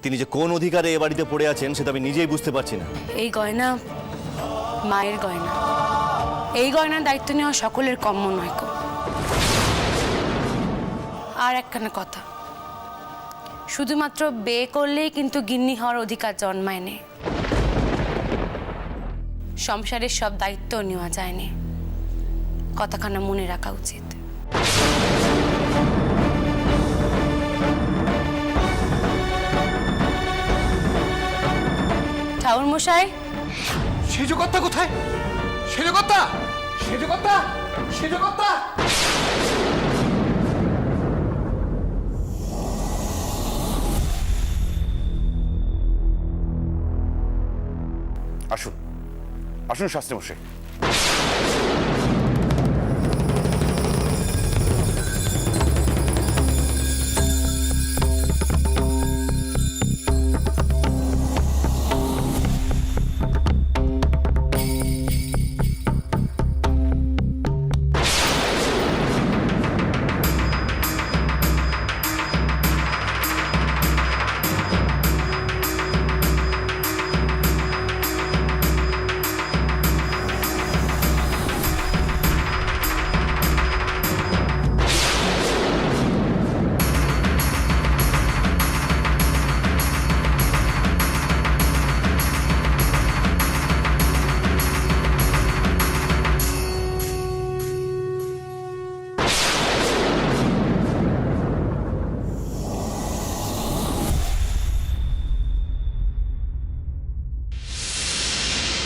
তিনি যে কোন অধিকারে এ বাড়িতে পড়ে আছেন সেটা আমি নিজেই বুঝতে পারছি না। এই গয়না মায়ের গয়না, এই গয়নার দায়িত্ব নেওয়া সকলের কম্য নয় কো। আর একখানা কথা, শুধুমাত্র বিয়ে করলেই কিন্তু গিন্নি হওয়ার অধিকার জন্মায় নে। সংসারের সব দায়িত্ব নেওয়া যায়নি, কথাখানা মনে রাখা উচিত। ঠাকুর মশাই, সেজকর্তা কোথায়? সেজকর্তা, সেজকর্তা, সেজকর্তা! আসুন আসুন শাস্ত্রী মশাই।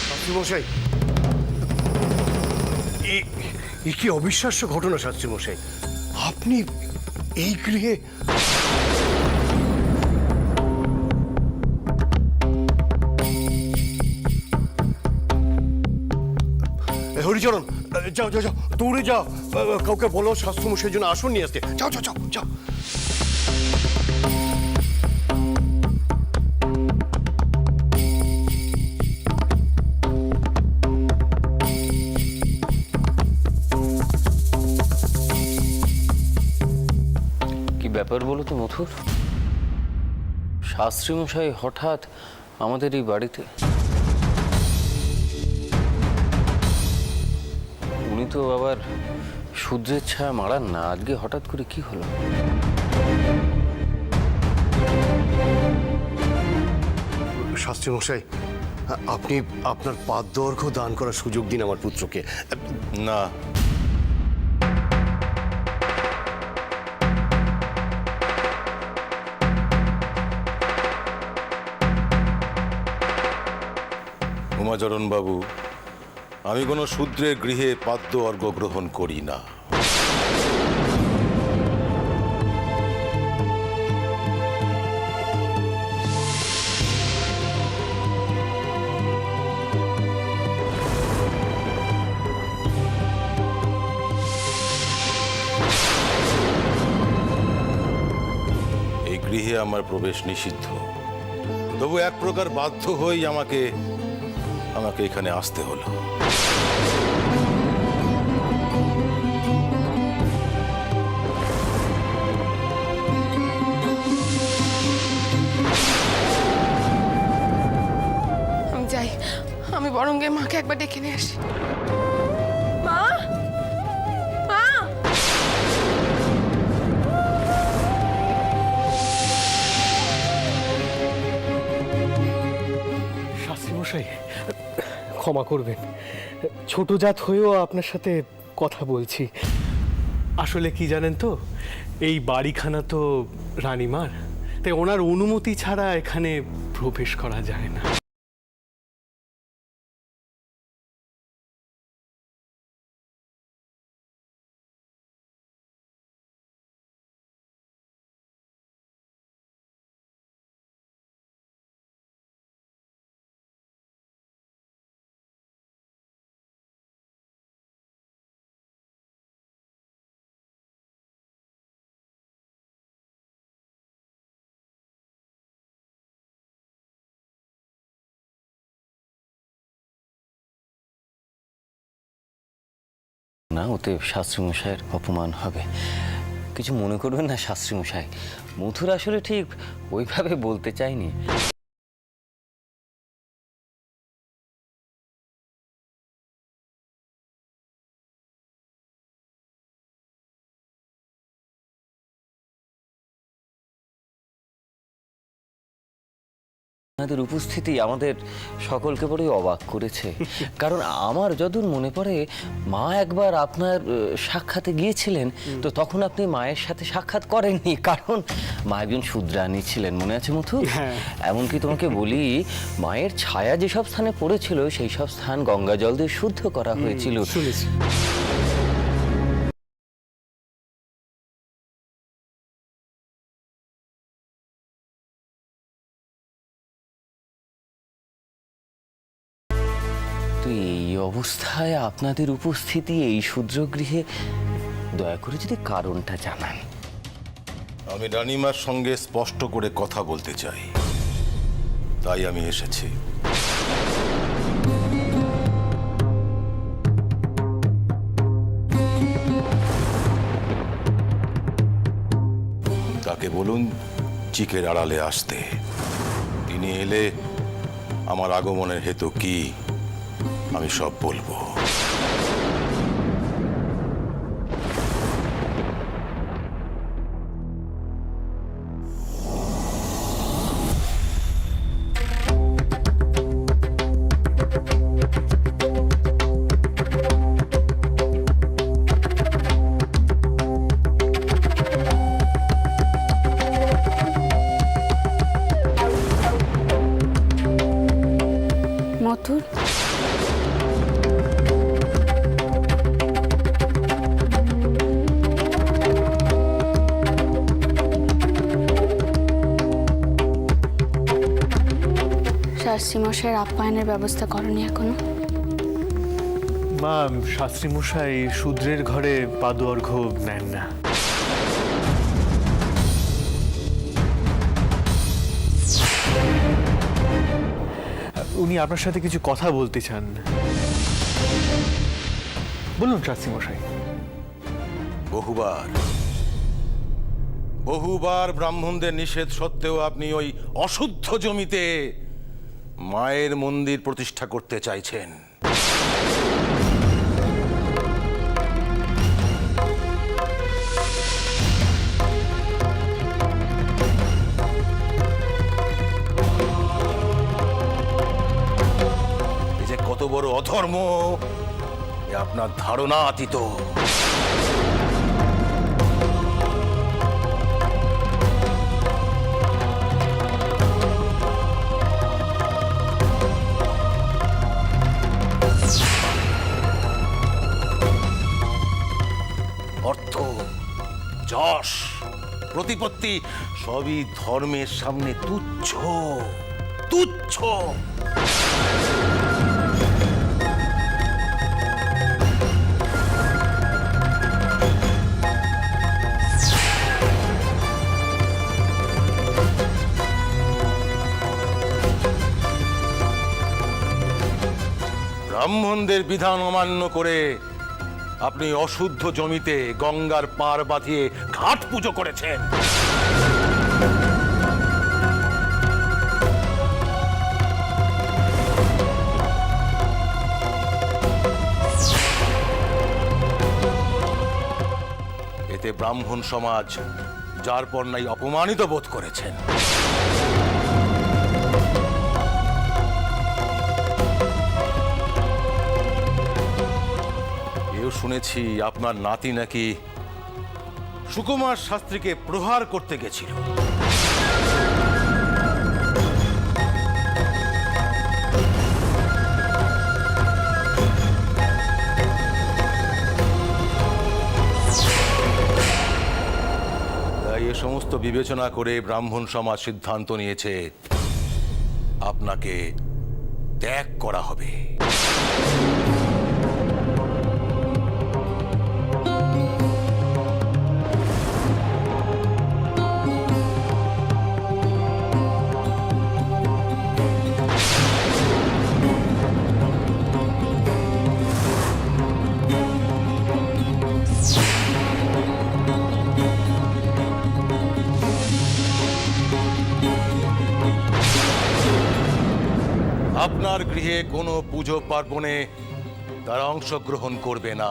শাস্ত্রীমশাই, এ কি অবিশ্বাস্য ঘটনা শাস্ত্রীমশাই! আপনি এই গৃহে? হরিচরণ, যাও যাও যাও, দৌড়ে যাও, কাউকে বলো শাস্ত্রমশাইয়ের জন্য আসন নিয়ে আসতে। যাও যাও যাও যাও। কি ব্যাপার বলো তো মথুর? শাস্ত্রী মশাই হঠাৎ আমাদের এই বাড়িতে? উনি তো আবার শূদ্রের ছায়া মারান না, আজকে হঠাৎ করে কি হলো? শাস্ত্রীমশাই, আপনি আপনার পাদদৈর্ঘ্য দান করার সুযোগ দিন আমার পুত্রকে। না, উমাচরণ বাবু, আমি কোনো শূদ্রের গৃহে পাদ্য অর্ঘ গ্রহণ করি না। এই গৃহে আমার প্রবেশ নিষিদ্ধ, তবু এক প্রকার বাধ্য হয়েই আমাকে এখানে আসতে হলো। আমি যাই, আমি বরং গিয়ে মাকে একবার ডেকে নিয়ে আসি। মা, মা! শাস্ত্রীমশাই, ক্ষমা করবেন, ছোট জাত হয়েও আপনার সাথে কথা বলছি। আসলে কি জানেন তো, এই বাড়িখানা তো রানীমার, তাই ওনার অনুমতি ছাড়া এখানে প্রবেশ করা যায় না। না, ওতে শাস্ত্রী মশাইয়ের অপমান হবে। কিছু মনে করবেন না শাস্ত্রী মশাই, মথুর আসলে ঠিক ওইভাবে বলতে চাইনি। আপনাদের উপস্থিতি আমাদের সকলকে বড়ই অবাক করেছে, কারণ আমার যতদূর মনে পড়ে মা একবার আপনার সাক্ষাতে গিয়েছিলেন, তো তখন আপনি মায়ের সাথে সাক্ষাৎ করেননি, কারণ মা একজন শূদ্রাণী ছিলেন, মনে আছে মথু? এমনকি তোমাকে বলি, মায়ের ছায়া যেসব স্থানে পড়েছিল সেই সব স্থান গঙ্গা জল দিয়ে শুদ্ধ করা হয়েছিল। শুনেছি। তো এই অবস্থায় আপনাদের উপস্থিতি এই শূদ্রগৃহে, দয়া করে যদি কারণটা জানান। আমি রানীমার সঙ্গে স্পষ্ট করে কথা বলতে চাই, তাই আমি এসেছি। তাকে বলুন চিকের আড়ালে আসতে। তিনি এলে আমার আগমনের হেতু কি আমি সব বলবো। মথুর, শাস্ত্রী মশাইয়ের আপ্যায়নের ব্যবস্থা করনি এখনো? মা, শাস্ত্রী মশাই শূদ্রের ঘরে পাদুর্ঘ্য নেন না। উনি আপনার সাথে কিছু কথা বলতে চান। বলুন শাস্ত্রী মশাই। বহুবার ব্রাহ্মণদের নিষেধ সত্ত্বেও আপনি ওই অশুদ্ধ জমিতে মায়ের মন্দির প্রতিষ্ঠা করতে চাইছেন। এই যে কত বড় অধর্ম, এ আপনার ধারণা অতীত। অর্থ, যশ, প্রতিপত্তি সবই ধর্মের সামনে তুচ্ছ, তুচ্ছ। ব্রাহ্মণদের বিধান অমান্য করে আপনি অশুদ্ধ জমিতে গঙ্গার পার বাঁধিয়ে ঘাট পুজো করেছেন। এতে ব্রাহ্মণ সমাজ যার পর নাই অপমানিত বোধ করেছেন। শুনেছি আপনার নাতি নাকি সুকুমার শাস্ত্রীকে প্রহার করতে গেছিল। তাই এ সমস্ত বিবেচনা করে ব্রাহ্মণ সমাজ সিদ্ধান্ত নিয়েছে আপনাকে ত্যাগ করা হবে। আপনার গৃহে কোনো পুজো পার্বণে তারা অংশগ্রহণ করবে না।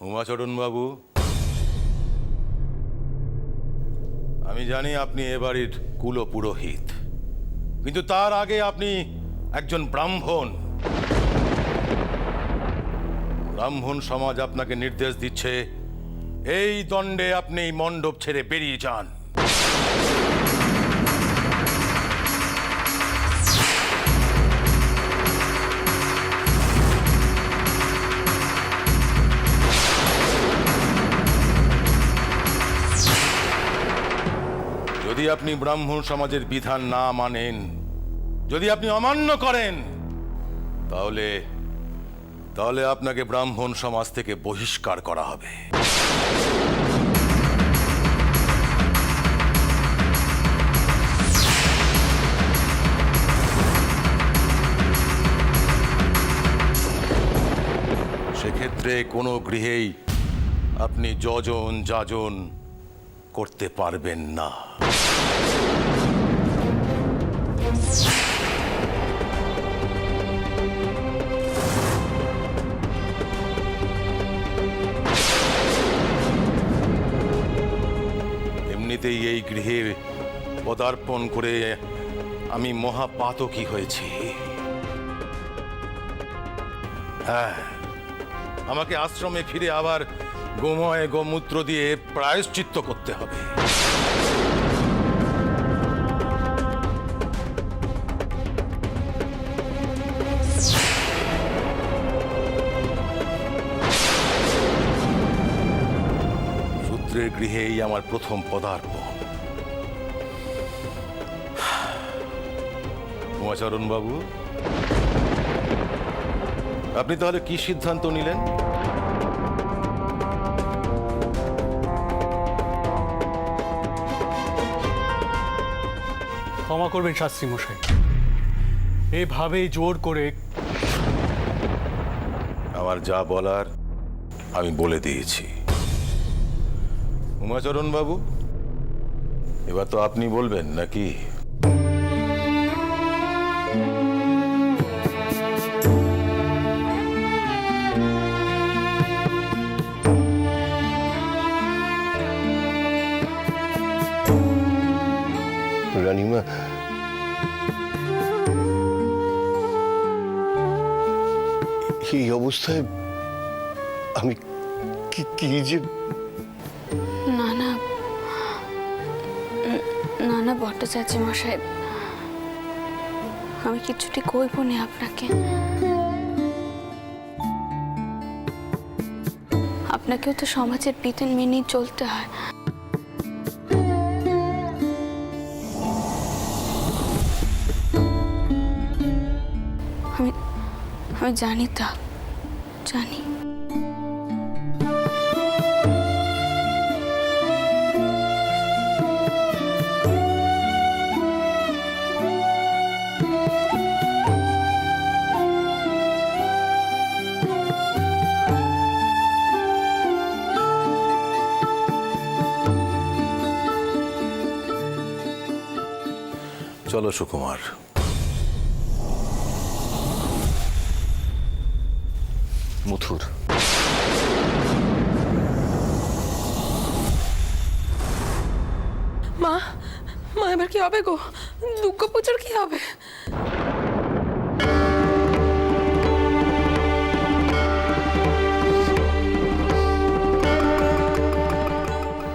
উমাচরণ বাবু, আমি জানি আপনি এ বাড়ির কুলপুরোহিত, কিন্তু তার আগে আপনি একজন ব্রাহ্মণ। ব্রাহ্মণ সমাজ আপনাকে নির্দেশ দিচ্ছে এই দণ্ডে আপনি মণ্ডপ ছেড়ে বেরিয়ে যান। যদি আপনি ব্রাহ্মণ সমাজের বিধান না মানেন, যদি আপনি অমান্য করেন, তাহলে তাহলে আপনাকে ব্রাহ্মণ সমাজ থেকে বহিষ্কার করা হবে। সেক্ষেত্রে কোনো গৃহেই আপনি যজন যাজন করতে পারবেন না। এমনিতেই এই গৃহে পদার্পণ করে আমি মহাপাতকী হয়েছি। হ্যাঁ, আমাকে আশ্রমে ফিরে আবার গোময় গোমূত্র দিয়ে প্রায়শ্চিত্ত করতে হবে। শূদ্রের গৃহেই আমার প্রথম পদার্পণ। উমাচরণ বাবু, আপনি তাহলে কি সিদ্ধান্ত নিলেন? ক্ষমা করবেন শাস্ত্রী মশাই, এভাবে জোর করে আমার যা বলার আমি বলে দিয়েছি। উমাচরণ বাবু, এবার তো আপনি বলবেন নাকি? রানীমা, এই অবস্থায় আমি কি যে না ভট্টাচার্য মশাই, আমি কিছুটি কইব না আপনাকে। আপনাকেও তো সমাজের বিধান মেনেই চলতে হয়। আমি জানি, তা জানি। চলো সুকুমার। মথুর, মা, মা এবার কি হবে গো? দুর্গা পুজোর কি হবে?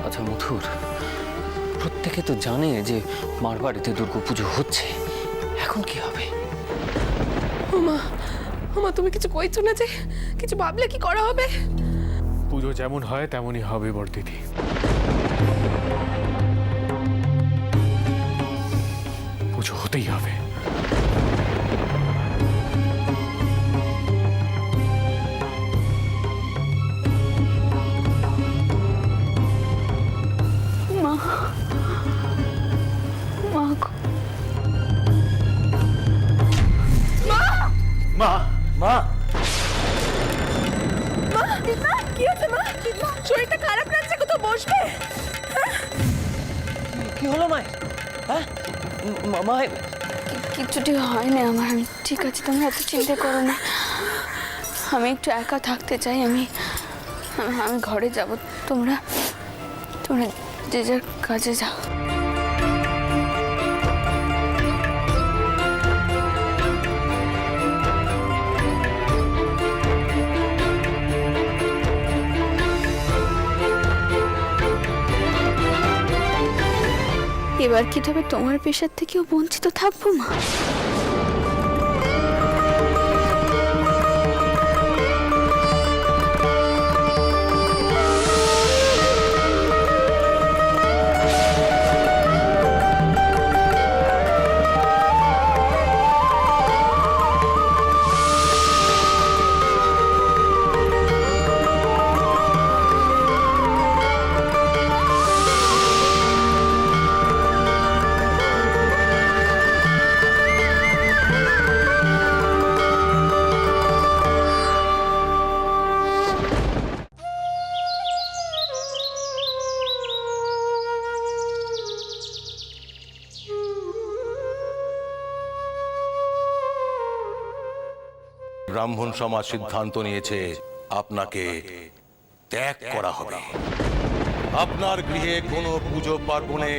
আচ্ছা মথুর, প্রত্যেকে তো জানে যে মার বাড়িতে দুর্গাপুজো হচ্ছে, এখন কি হবে? মা, তুমি কিছু কইছো না যে? কিছু ভাবলে কি করা হবে? পুজো যেমন হয় তেমনই হবে বড়দিদি। পুজো হতেই হবে। কি হচ্ছে মা? শরীরটা খারাপ লাগছে, কোথাও বসবে? কি হলো মায়ের? হ্যাঁ মায়ের কিছুটি হয়নি আমার, আমি ঠিক আছে, তোমরা এত চিন্তা করো না। আমি একটু একা থাকতে চাই, আমি ঘরে যাব। তোমরা যে যার কাজে যাও। এবার কি তবে তোমার পেশার থেকেও বঞ্চিত থাকবো মা? ব্রাহ্মণ সমাজ সিদ্ধান্ত নিয়েছে আপনাকে ত্যাগ করা হবে। আপনার গৃহে কোনো পুজো পার্বণে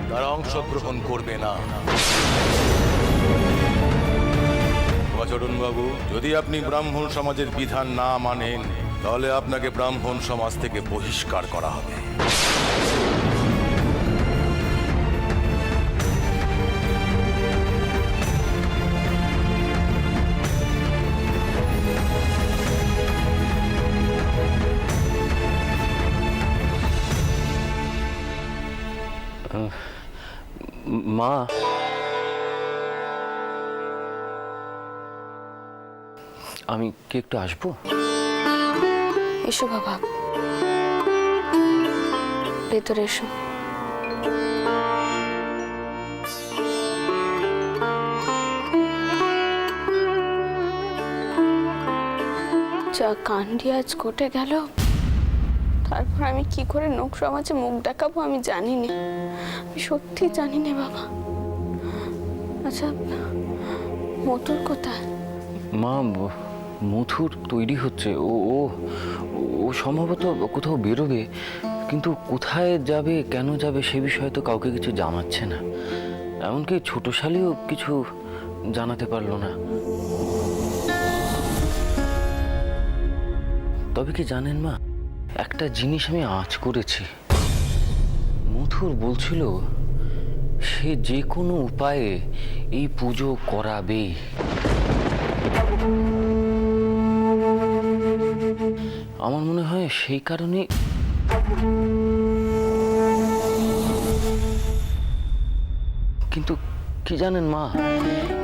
তারা অংশগ্রহণ করবে না। বাবু, যদি আপনি ব্রাহ্মণ সমাজের বিধান না মানেন তাহলে আপনাকে ব্রাহ্মণ সমাজ থেকে বহিষ্কার করা হবে। মা, আমি কি একটু আসবো? এসো বাবা, ভেতরে এসো। যা কাণ্ডি আজ ঘটে গেল, তারপর আমি কি করে লোক সমাজে মুখ দেখাবো আমি জানি না, আমি সত্যি জানি না বাবা। আচ্ছা, মধুর কোথায়? মা, মথুর তৈরি হচ্ছে, ও ও ও সম্ভবত কোথাও বেরোবে, কিন্তু কোথায় যাবে, কেন যাবে সে বিষয়ে তো কাউকে কিছু জানাচ্ছে না। এমনকি ছোট শালিও কিছু জানাতে পারলো না। তবে কি জানেন মা, একটা জিনিস আমি আঁচ করেছি। মথুর বলছিল সে যে কোনো উপায়ে এই পুজো করাবেই। আমার মনে হয় সেই কারণে কিন্তু কি জানেন মা,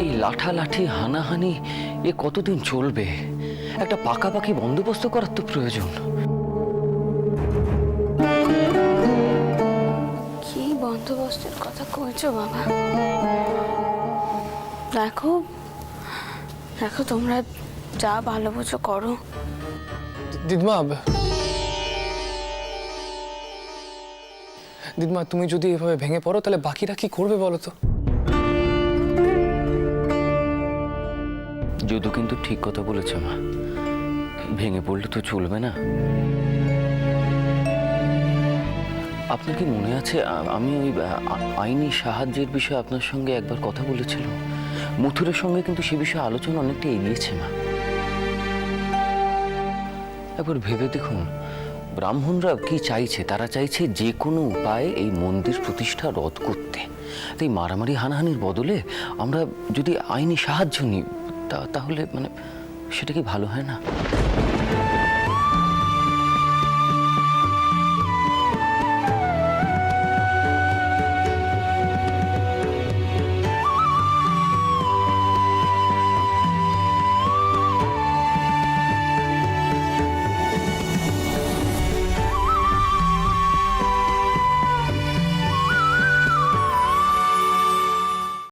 এই লাঠালাঠি হানাহানি এ কতদিন চলবে? একটা পাকাপাকি বন্দোবস্ত করার তো প্রয়োজন। কি বন্দোবস্তের কথা কইছো বাবা? দেখো দেখো, তোমরা যা ভালো বুঝো করো। দিদমা, তুমি যদি এভাবে ভেঙে পড়ো তাহলে বাকিরা কি করবে বলো তো? যদু কিন্তু ঠিক কথা বলেছে মা, ভেঙে পড়লে তো চলবে না। আপনার কি মনে আছে আমি ওই আইনি সাহায্যের বিষয়ে আপনার সঙ্গে একবার কথা বলেছিলাম? মথুরের সঙ্গে কিন্তু সে বিষয়ে আলোচনা অনেকটা এগিয়েছে মা। একবার ভেবে দেখুন, ব্রাহ্মণরা কি চাইছে? তারা চাইছে যে কোনো উপায়ে এই মন্দির প্রতিষ্ঠা রদ করতে। তাই মারামারি হানাহানির বদলে আমরা যদি আইনি সাহায্য নিই তাহলে মানে সেটা কি ভালো হয় না?